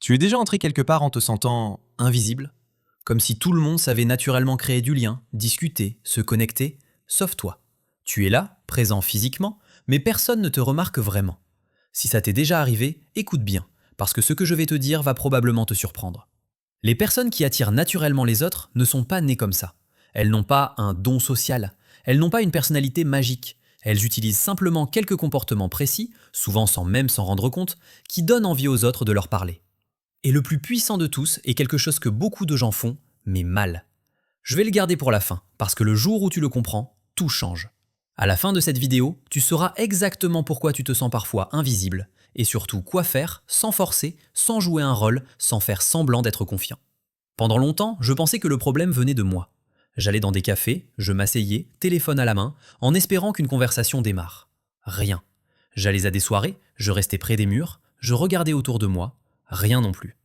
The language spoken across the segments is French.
Tu es déjà entré quelque part en te sentant invisible? Comme si tout le monde savait naturellement créer du lien, discuter, se connecter, sauf toi. Tu es là, présent physiquement, mais personne ne te remarque vraiment. Si ça t'est déjà arrivé, écoute bien, parce que ce que je vais te dire va probablement te surprendre. Les personnes qui attirent naturellement les autres ne sont pas nées comme ça. Elles n'ont pas un don social, elles n'ont pas une personnalité magique. Elles utilisent simplement quelques comportements précis, souvent sans même s'en rendre compte, qui donnent envie aux autres de leur parler. Et le plus puissant de tous est quelque chose que beaucoup de gens font, mais mal. Je vais le garder pour la fin, parce que le jour où tu le comprends, tout change. À la fin de cette vidéo, tu sauras exactement pourquoi tu te sens parfois invisible, et surtout quoi faire sans forcer, sans jouer un rôle, sans faire semblant d'être confiant. Pendant longtemps, je pensais que le problème venait de moi. J'allais dans des cafés, je m'asseyais, téléphone à la main, en espérant qu'une conversation démarre. Rien. J'allais à des soirées, je restais près des murs, je regardais autour de moi, rien non plus.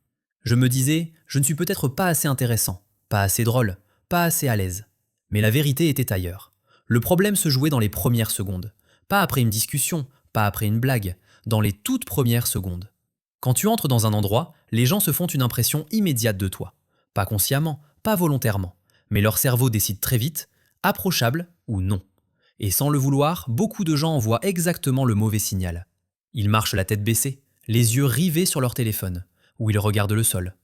Je me disais, je ne suis peut-être pas assez intéressant, pas assez drôle, pas assez à l'aise. Mais la vérité était ailleurs. Le problème se jouait dans les premières secondes. Pas après une discussion, pas après une blague, dans les toutes premières secondes. Quand tu entres dans un endroit, les gens se font une impression immédiate de toi. Pas consciemment, pas volontairement. Mais leur cerveau décide très vite, approchable ou non. Et sans le vouloir, beaucoup de gens envoient exactement le mauvais signal. Ils marchent la tête baissée, les yeux rivés sur leur téléphone, ou ils regardent le sol.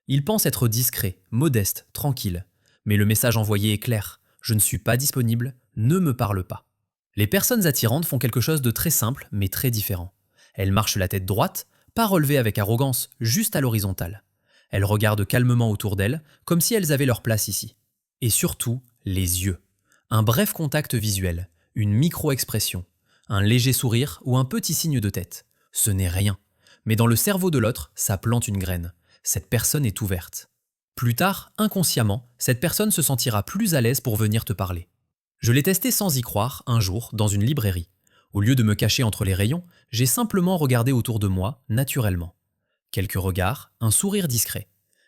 Ils pensent être discrets, modestes, tranquilles. Mais le message envoyé est clair. Je ne suis pas disponible, ne me parle pas. Les personnes attirantes font quelque chose de très simple, mais très différent. Elles marchent la tête droite, pas relevée avec arrogance, juste à l'horizontale. Elles regardent calmement autour d'elles, comme si elles avaient leur place ici. Et surtout, les yeux. Un bref contact visuel, une micro-expression, un léger sourire ou un petit signe de tête. Ce n'est rien. Mais dans le cerveau de l'autre, ça plante une graine. Cette personne est ouverte. Plus tard, inconsciemment, cette personne se sentira plus à l'aise pour venir te parler. Je l'ai testé sans y croire, un jour, dans une librairie. Au lieu de me cacher entre les rayons, j'ai simplement regardé autour de moi, naturellement. Quelques regards, un sourire discret.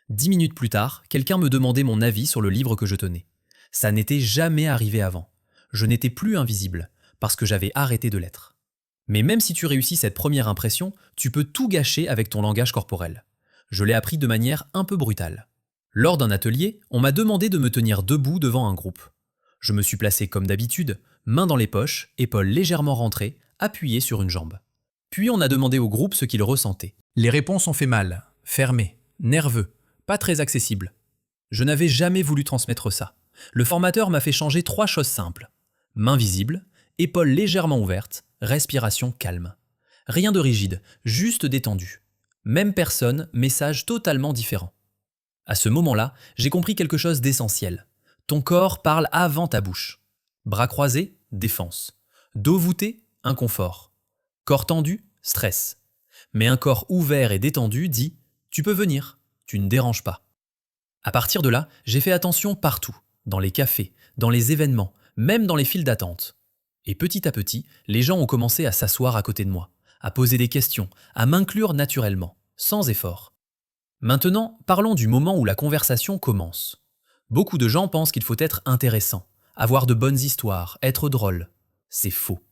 10 minutes plus tard, quelqu'un me demandait mon avis sur le livre que je tenais. Ça n'était jamais arrivé avant. Je n'étais plus invisible, parce que j'avais arrêté de l'être. Mais même si tu réussis cette première impression, tu peux tout gâcher avec ton langage corporel. Je l'ai appris de manière un peu brutale. Lors d'un atelier, on m'a demandé de me tenir debout devant un groupe. Je me suis placé comme d'habitude, mains dans les poches, épaules légèrement rentrées, appuyé sur une jambe. Puis on a demandé au groupe ce qu'il ressentait. Les réponses ont fait mal, fermé, nerveux, pas très accessible. Je n'avais jamais voulu transmettre ça. Le formateur m'a fait changer 3 choses simples. Mains visibles, épaules légèrement ouvertes, respiration calme. Rien de rigide, juste détendu. Même personne, message totalement différent. À ce moment-là, j'ai compris quelque chose d'essentiel. Ton corps parle avant ta bouche. Bras croisés, défense. Dos voûté, inconfort. Corps tendu, stress. Mais un corps ouvert et détendu dit « tu peux venir, tu ne déranges pas ». À partir de là, j'ai fait attention partout, dans les cafés, dans les événements, même dans les files d'attente. Et petit à petit, les gens ont commencé à s'asseoir à côté de moi, à poser des questions, à m'inclure naturellement, sans effort. Maintenant, parlons du moment où la conversation commence. Beaucoup de gens pensent qu'il faut être intéressant, avoir de bonnes histoires, être drôle. C'est faux.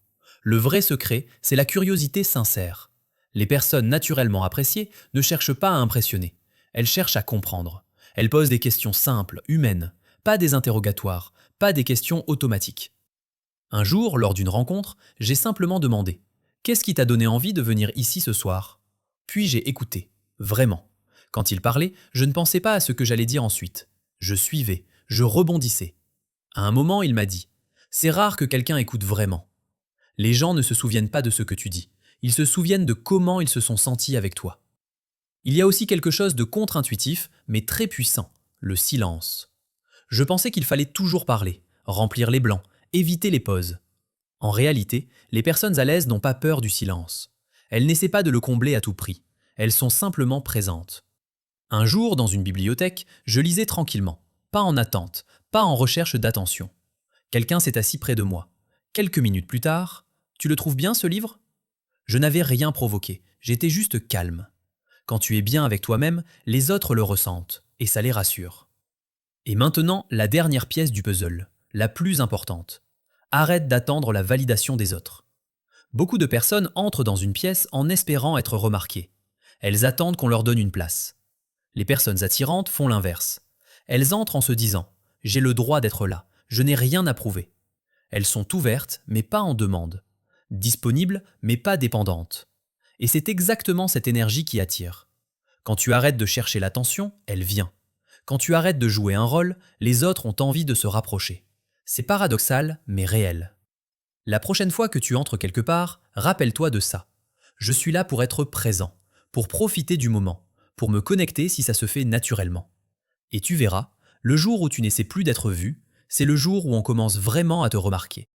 Le vrai secret, c'est la curiosité sincère. Les personnes naturellement appréciées ne cherchent pas à impressionner. Elles cherchent à comprendre. Elles posent des questions simples, humaines, pas des interrogatoires, pas des questions automatiques. Un jour, lors d'une rencontre, j'ai simplement demandé « Qu'est-ce qui t'a donné envie de venir ici ce soir ?» Puis j'ai écouté, vraiment. Quand il parlait, je ne pensais pas à ce que j'allais dire ensuite. Je suivais, je rebondissais. À un moment, il m'a dit « C'est rare que quelqu'un écoute vraiment. Les gens ne se souviennent pas de ce que tu dis. Ils se souviennent de comment ils se sont sentis avec toi. » Il y a aussi quelque chose de contre-intuitif, mais très puissant, le silence. Je pensais qu'il fallait toujours parler, remplir les blancs, éviter les pauses. En réalité, les personnes à l'aise n'ont pas peur du silence. Elles n'essaient pas de le combler à tout prix. Elles sont simplement présentes. Un jour, dans une bibliothèque, je lisais tranquillement, pas en attente, pas en recherche d'attention. Quelqu'un s'est assis près de moi. Quelques minutes plus tard, « Tu le trouves bien ce livre ?» Je n'avais rien provoqué, j'étais juste calme. Quand tu es bien avec toi-même, les autres le ressentent, et ça les rassure. Et maintenant, la dernière pièce du puzzle, la plus importante. Arrête d'attendre la validation des autres. Beaucoup de personnes entrent dans une pièce en espérant être remarquées. Elles attendent qu'on leur donne une place. Les personnes attirantes font l'inverse. Elles entrent en se disant ⁇ J'ai le droit d'être là, je n'ai rien à prouver ⁇ Elles sont ouvertes, mais pas en demande. Disponibles, mais pas dépendantes. Et c'est exactement cette énergie qui attire. Quand tu arrêtes de chercher l'attention, elle vient. Quand tu arrêtes de jouer un rôle, les autres ont envie de se rapprocher. C'est paradoxal, mais réel. La prochaine fois que tu entres quelque part, rappelle-toi de ça. Je suis là pour être présent, pour profiter du moment, pour me connecter si ça se fait naturellement. Et tu verras, le jour où tu n'essaies plus d'être vu, c'est le jour où on commence vraiment à te remarquer.